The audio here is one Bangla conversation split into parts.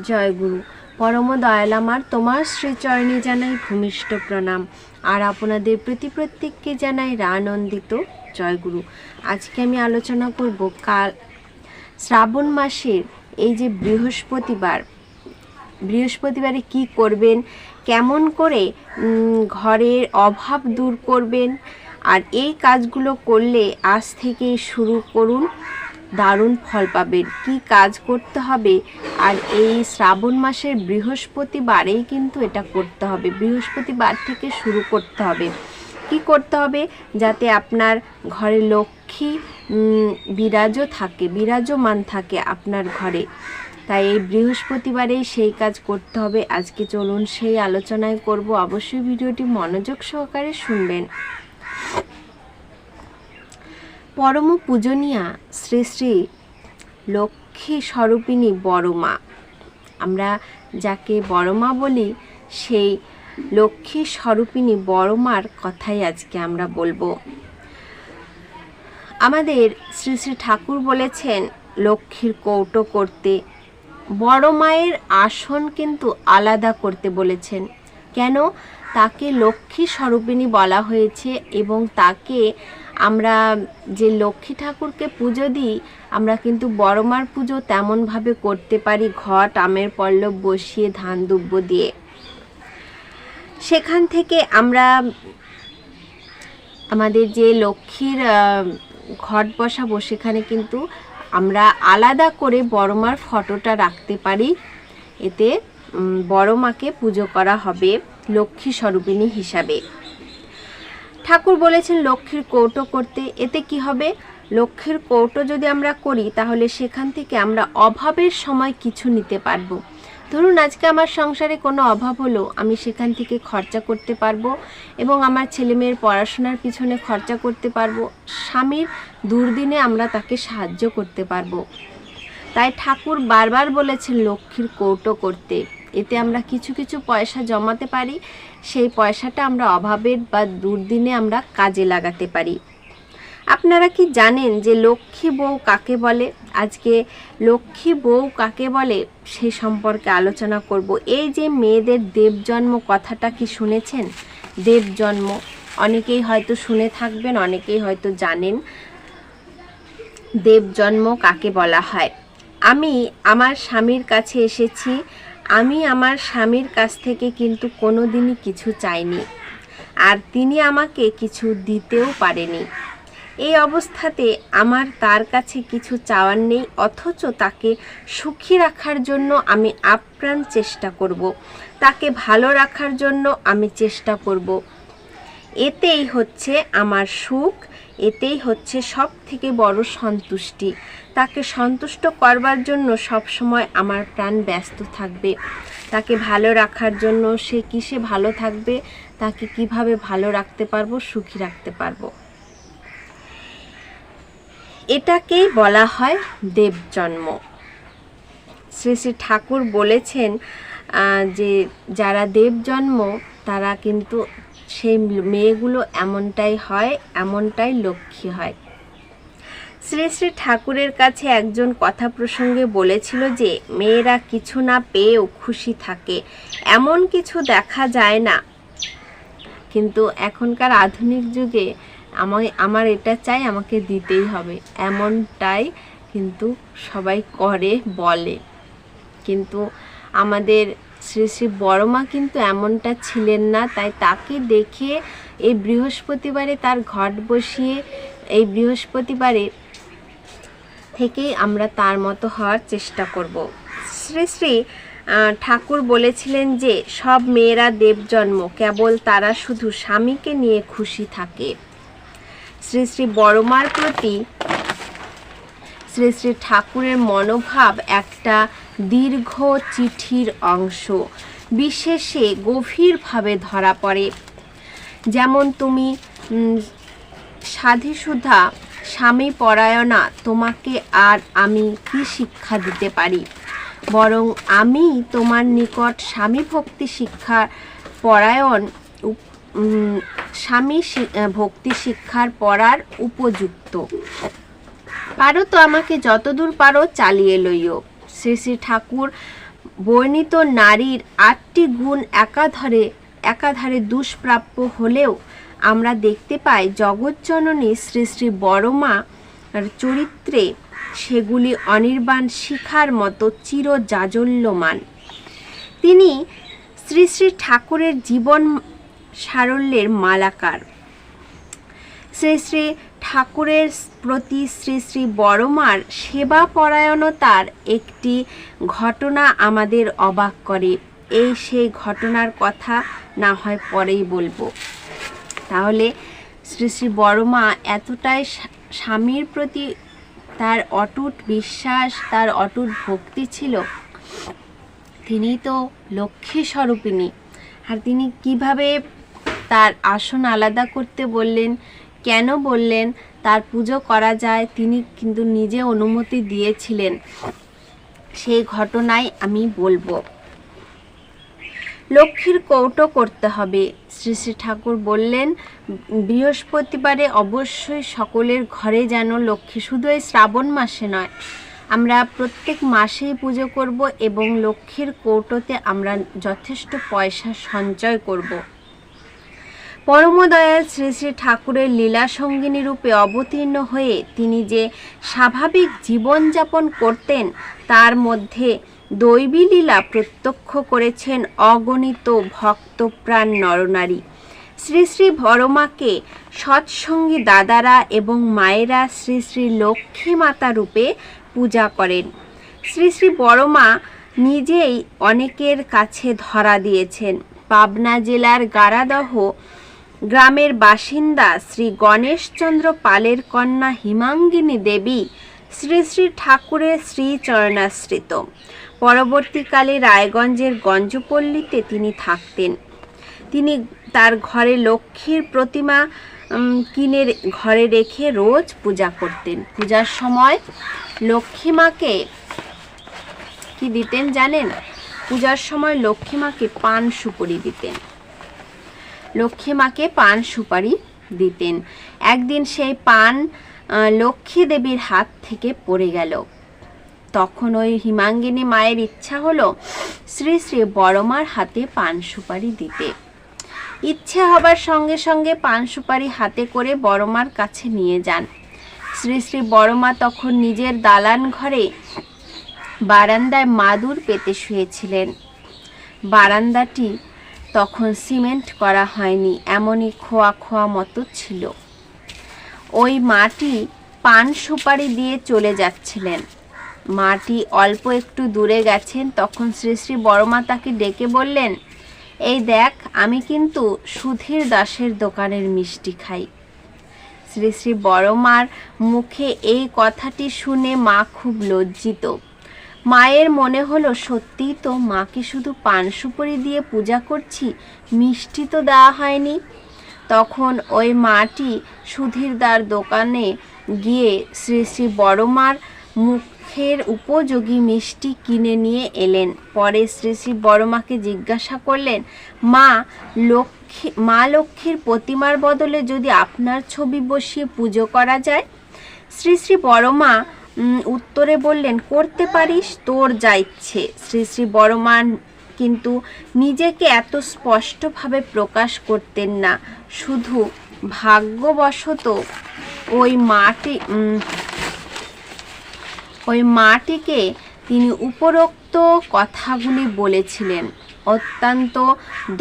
জয় গুরু। পরম দয়াল আমার তোমার শ্রীচরণে জানাই ভূমিষ্ঠ প্রণাম, আর আপনাদের প্রতি প্রত্যেককে জানাই আনন্দিত জয় গুরু। আজকে আমি আলোচনা করব কাল শ্রাবণ মাসের এই যে বৃহস্পতিবারে কি করবেন, কেমন করে ঘরের অভাব দূর করবেন, আর এই কাজগুলো করলে আজ থেকে শুরু করুন, দারুণ ফল পাবেন। কি কাজ করতে হবে, আর এই শ্রাবণ মাসের বৃহস্পতিবারেই কিন্তু এটা করতে হবে, বৃহস্পতিবার থেকে শুরু করতে হবে। কি করতে হবে, যাতে আপনার ঘরে লক্ষ্মী বিরাজমান থাকে আপনার ঘরে। তাই এই বৃহস্পতিবারেই সেই কাজ করতে হবে। আজকে চলুন সেই আলোচনায় করব, অবশ্যই ভিডিওটি মনোযোগ সহকারে শুনবেন। পরম পূজনীয়া শ্রী শ্রী লক্ষ্মী স্বরূপিণী বড়মা, আমরা যাকে বড়মা বলি, সেই লক্ষ্মী স্বরূপিণী বড়মার কথাই আজকে আমরা বলবো। আমাদের শ্রী শ্রী ঠাকুর বলেছেন লক্ষ্মীর কৌটো করতে, বড় মায়ের আসন কিন্তু আলাদা করতে বলেছেন। কেন? তাকে লক্ষ্মী স্বরূপিণী বলা হয়েছে, এবং তাকে আমরা যে লক্ষ্মী ঠাকুরকে পুজো দিই, আমরা কিন্তু বড় মার পুজো তেমনভাবে করতে পারি, ঘট আমের পল্লব বসিয়ে ধান দুব্য দিয়ে। সেখান থেকে আমরা আমাদের যে লক্ষ্মীর ঘট বসাবো, সেখানে কিন্তু আমরা আলাদা করে বড় মার ফটোটা রাখতে পারি। এতে বড় মাকে পুজো করা হবে লক্ষ্মী স্বরূপিণী হিসাবে। ঠাকুর বলেছেন লক্ষ্মীর কৌটো করতে। এতে কি হবে, লক্ষ্মীর কৌটো যদি আমরা করি, তাহলে সেখান থেকে আমরা অভাবের সময় কিছু নিতে পারবো। ধরুন আজকে আমার সংসারে কোনো অভাব হলো, আমি সেখান থেকে খরচা করতে পারবো, এবং আমার ছেলেমেয়ের পড়াশোনার পিছনে খরচা করতে পারবো। স্বামীর দুর্দিনে আমরা তাকে সাহায্য করতে পারবো। তাই ঠাকুর বারবার বলেছেন লক্ষ্মীর কৌটো করতে। এতে আমরা কিছু কিছু পয়সা জমাতে পারি, সেই পয়সাটা আমরা অভাবের বা দুর্দিনে আমরা কাজে লাগাতে পারি। আপনারা কি জানেন যে লক্ষ্মী বউ কাকে বলে? আজকে লক্ষ্মী বউ কাকে বলে সে সম্পর্কে আলোচনা করব। এই যে মেয়েদের দেবজন্ম কথাটা কি শুনেছেন? দেবজন্ম অনেকেই হয়তো শুনে থাকবেন, অনেকেই হয়তো জানেন দেবজন্ম কাকে বলা হয়। আমি আমার স্বামীর কাছে এসেছি, আমি আমার স্বামীর কাছ থেকে কিন্তু কোনো দিনই কিছু চাইনি, আর তিনি আমাকে কিছু দিতেও পারেনি। এই অবস্থাতে আমার তার কাছে কিছু চাওয়ার নেই, অথচ তাকে সুখী রাখার জন্য আমি আপ্রাণ চেষ্টা করব, তাকে ভালো রাখার জন্য আমি চেষ্টা করব। এতেই হচ্ছে আমার সুখ, এতেই হচ্ছে সব থেকে বড় সন্তুষ্টি। তাকে সন্তুষ্ট করবার জন্য সবসময় আমার প্রাণ ব্যস্ত থাকবে। তাকে ভালো রাখার জন্য সে কিসে ভালো থাকবে, তাকে কিভাবে ভালো রাখতে পারবো, সুখী রাখতে পারবো, এটাকেই বলা হয় দেবজন্ম। শ্রী শ্রী ঠাকুর বলেছেন যে যারা দেবজন্ম, তারা কিন্তু সেই মেয়েগুলো এমনটাই হয়, এমনটাই লক্ষ্মী হয়। শ্রী শ্রী ঠাকুরের কাছে একজন কথা প্রসঙ্গে বলেছিল যে মেয়েরা কিছু না পেয়েও খুশি থাকে, এমন কিছু দেখা যায় না। কিন্তু এখনকার আধুনিক যুগে আমার এটা চাই, আমাকে দিতেই হবে, এমনটাই কিন্তু সবাই করে বলে। কিন্তু আমাদের শ্রী শ্রী বড়মা কিন্তু এমনটা ছিলেন না। তাই তাকে দেখে এই বৃহস্পতিবারে তার ঘট বসিয়ে এই বৃহস্পতিবারে থেকেই আমরা তার মতো হওয়ার চেষ্টা করব। শ্রী শ্রী ঠাকুর বলেছিলেন যে সব মেয়েরা দেবজন্ম, কেবল তারা শুধু স্বামীকে নিয়ে খুশি থাকে। শ্রী শ্রী বড়মার প্রতি শ্রী শ্রী ঠাকুরের মনোভাব একটা দীর্ঘ চিঠির অংশ, বিশেষে গভীরভাবে ধরা পড়ে। যেমন তুমি সাধিসুধা স্বামী পরায়ণা, তোমাকে আর আমি কি শিক্ষা দিতে পারি, বরং আমি তোমার নিকট স্বামী ভক্তি শিক্ষা পরায়ণ, স্বামী ভক্তি শিক্ষার পড়ার উপযুক্ত। পারো তো আমাকে যতদূর পারো চালিয়ে লইও। শ্রী শ্রী ঠাকুর বর্ণিত নারীর 8টি গুণ একাধারে দুষ্প্রাপ্য হলেও আমরা দেখতে পাই জগৎজননী শ্রী শ্রী বড়মা চরিত্রে সেগুলি অনির্বাণ শিখার মতো চিরজাজল্যমান। তিনি শ্রী শ্রী ঠাকুরের জীবন সারল্যের মালাকার। শ্রী শ্রী ঠাকুরের প্রতি শ্রী শ্রী বড়মার সেবা পরায়ণতার একটি ঘটনা আমাদের অবাক করে। সেই ঘটনার কথা না হয় পরেই বলবো। তাহলে শ্রী শ্রী বড়মা এতটাই স্বামীর প্রতি তার অটুট বিশ্বাস, তার অটুট ভক্তি ছিল। তিনি তো লক্ষ্মী স্বরূপিণী, আর তিনি কিভাবে তার আসন আলাদা করতে বললেন, কেন বললেন, তার পুজো করা যায়, তিনি কিন্তু নিজে অনুমতি দিয়েছিলেন। সেই ঘটনাই আমি বলবো। লক্ষ্মীর কৌটো করতে হবে। শ্রী শ্রী ঠাকুর বললেন বৃহস্পতিবারে অবশ্যই সকলের ঘরে যেন লক্ষ্মী, শুধু এই শ্রাবণ মাসে নয়, আমরা প্রত্যেক মাসেই পুজো করব এবং লক্ষ্মীর কৌটোতে আমরা যথেষ্ট পয়সা সঞ্চয় করব। পরমদয়াল শ্রী শ্রী ঠাকুরের লীলা সঙ্গিনী রূপে অবতীর্ণ হয়ে তিনি যে স্বাভাবিক জীবনযাপন করতেন, তার মধ্যে দৈবী লীলা প্রত্যক্ষ করেছেন অগণিত ভক্তপ্রাণ নরনারী। শ্রী শ্রী বড়মাকে সৎসঙ্গী দাদারা এবং মায়েরা শ্রী শ্রী লক্ষ্মী মাতা রূপে পূজা করেন। শ্রী শ্রী বড়মা নিজেই অনেকের কাছে ধরা দিয়েছেন। পাবনা জেলার গারাদহ গ্রামের বাসিন্দা শ্রী গণেশচন্দ্র পালের কন্যা হিমাঙ্গিনী দেবী শ্রী শ্রী ঠাকুরের শ্রীচরণাশ্রিত। পরবর্তীকালে রায়গঞ্জের গঞ্জপল্লীতে তিনি থাকতেন। তিনি তার ঘরে লক্ষ্মীর প্রতিমা কিনে ঘরে রেখে রোজ পূজা করতেন। পূজার সময় লক্ষ্মী মাকে কি দিতেন জানেন? পূজার সময় লক্ষ্মী মাকে পান সুপারি দিতেন। লক্ষ্মী মাকে পান সুপারি দিতেন। একদিন সেই পান লক্ষ্মী দেবীর হাত থেকে পড়ে গেল। তখন ওই হিমাঙ্গিনী মায়ের ইচ্ছা হলো শ্রী শ্রী বড়মার হাতে পান সুপারি দিতে। ইচ্ছে হবার সঙ্গে সঙ্গে পান সুপারি হাতে করে বড়মার কাছে নিয়ে যান। শ্রী শ্রী বড়মা তখন নিজের দালান ঘরে বারান্দায় মাদুর পেতে শুয়েছিলেন। বারান্দাটি তখন সিমেন্ট করা হয়নি, এমনই খোয়া খোয়া মতো ছিল। ওই মাটি পান সুপারি দিয়ে চলে যাচ্ছিলেন। মাটি অল্প একটু দূরে গেছেন, তখন শ্রী শ্রী বড়মা তাকে ডেকে বললেন, এই দেখ, আমি কিন্তু সুধীর দাসের দোকানের মিষ্টি খাই। শ্রী শ্রী বড়মার মুখে এই কথাটি শুনে মা খুব লজ্জিত। মায়ের মনে হলো সত্যিই তো, মাকে শুধু পান সুপারি দিয়ে পূজা করছি, মিষ্টি তো দেওয়া হয়নি। তখন ওই মাটি সুধীরদার দোকানে গিয়ে শ্রী শ্রী বড়মার মুখের উপযোগী মিষ্টি কিনে নিয়ে এলেন। পরে শ্রী শ্রী বড়মাকে জিজ্ঞাসা করলেন, মা লক্ষ্মীর প্রতিমার বদলে যদি আপনার ছবি বসিয়ে পুজো করা যায়? শ্রী শ্রী বড়মা উত্তরে বললেন, করতে পারিস, তোর যা ইচ্ছে। শ্রী শ্রী বড়মা কিন্তু নিজেকে এত স্পষ্টভাবে প্রকাশ করতেন না। শুধু ভাগ্যবশত ওই মাটিকে তিনি উপরোক্ত কথাগুলি বলেছিলেন অত্যন্ত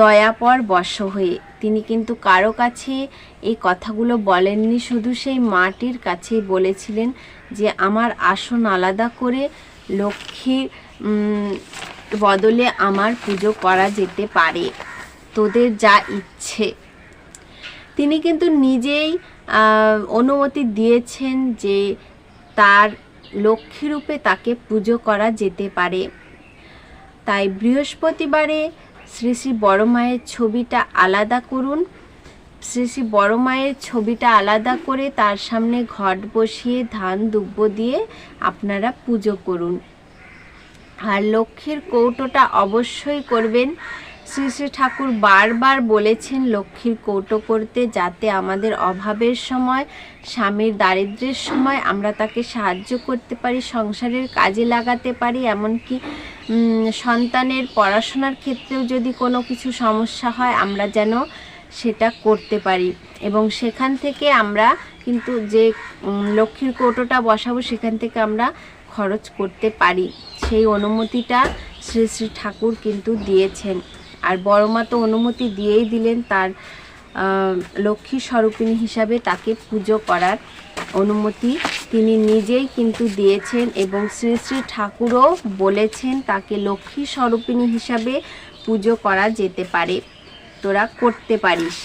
দয়াপর বশ হয়ে। তিনি কিন্তু কারো কাছে এই কথাগুলো বলেননি, শুধু সেই মাটির কাছেই বলেছিলেন যে আমার আসন আলাদা করে লক্ষ্মীর বদলে আমার পুজো করা যেতে পারে, তোদের যা ইচ্ছে। তিনি কিন্তু নিজেই অনুমতি দিয়েছেন যে তার লক্ষ্মীরূপে তাকে পুজো করা যেতে পারে। তাই বৃহস্পতিবারে শ্রী শ্রী বড়মায়ের ছবিটা আলাদা করুন। শ্রী শ্রী বড়মায়ের ছবিটা আলাদা করে তার সামনে ঘট বসিয়ে ধান দুব্য দিয়ে আপনারা পুজো করুন। আর লক্ষ্মীর কৌটোটা অবশ্যই করবেন শ্রী শ্রী ঠাকুর বারবার বলেছেন লক্ষ্মীর কৌটো করতে, যাতে আমাদের অভাবের সময়, স্বামীর দারিদ্র্যের সময় আমরা তাকে সাহায্য করতে পারি, সংসারের কাজে লাগাতে পারি, এমনকি সন্তানের পড়াশোনার ক্ষেত্রেও যদি কোনো কিছু সমস্যা হয় আমরা যেন সেটা করতে পারি। এবং সেখান থেকে আমরা কিন্তু যে লক্ষ্মীর কৌটোটা বসাবো সেখান থেকে আমরা খরচ করতে পারি, সেই অনুমতিটা শ্রী শ্রী ঠাকুর কিন্তু দিয়েছেন। আর বড় মা তো অনুমতি দিয়েই দিলেন তার লক্ষ্মী স্বরূপিণী হিসাবে তাকে পুজো করার অনুমতি তিনি নিজেই কিন্তু দিয়েছেন, এবং শ্রী শ্রী ঠাকুরও বলেছেন তাকে লক্ষ্মী স্বরূপিণী হিসাবে পুজো করা যেতে পারে, তোরা করতে পারিস।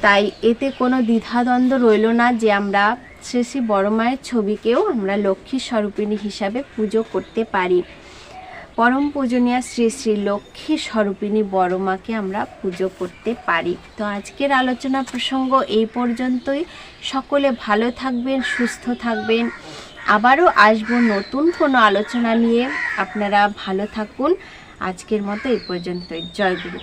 তাই এতে কোনো দ্বিধাদ্বন্দ্ব রইল না যে আমরা শ্রী শ্রী বড় মায়ের ছবিকেও আমরা লক্ষ্মী স্বরূপিণী হিসাবে পুজো করতে পারি। পরম পূজনীয়া শ্রী শ্রী লক্ষ্মী স্বরূপিণী বড় মাকে আমরা পুজো করতে পারি। তো আজকের আলোচনা প্রসঙ্গ এই পর্যন্তই। সকলে ভালো থাকবেন, সুস্থ থাকবেন। আবারও আসবো নতুন কোনো আলোচনা নিয়ে। আপনারা ভালো থাকুন। আজকের মতো এই পর্যন্তই। জয় গুরু।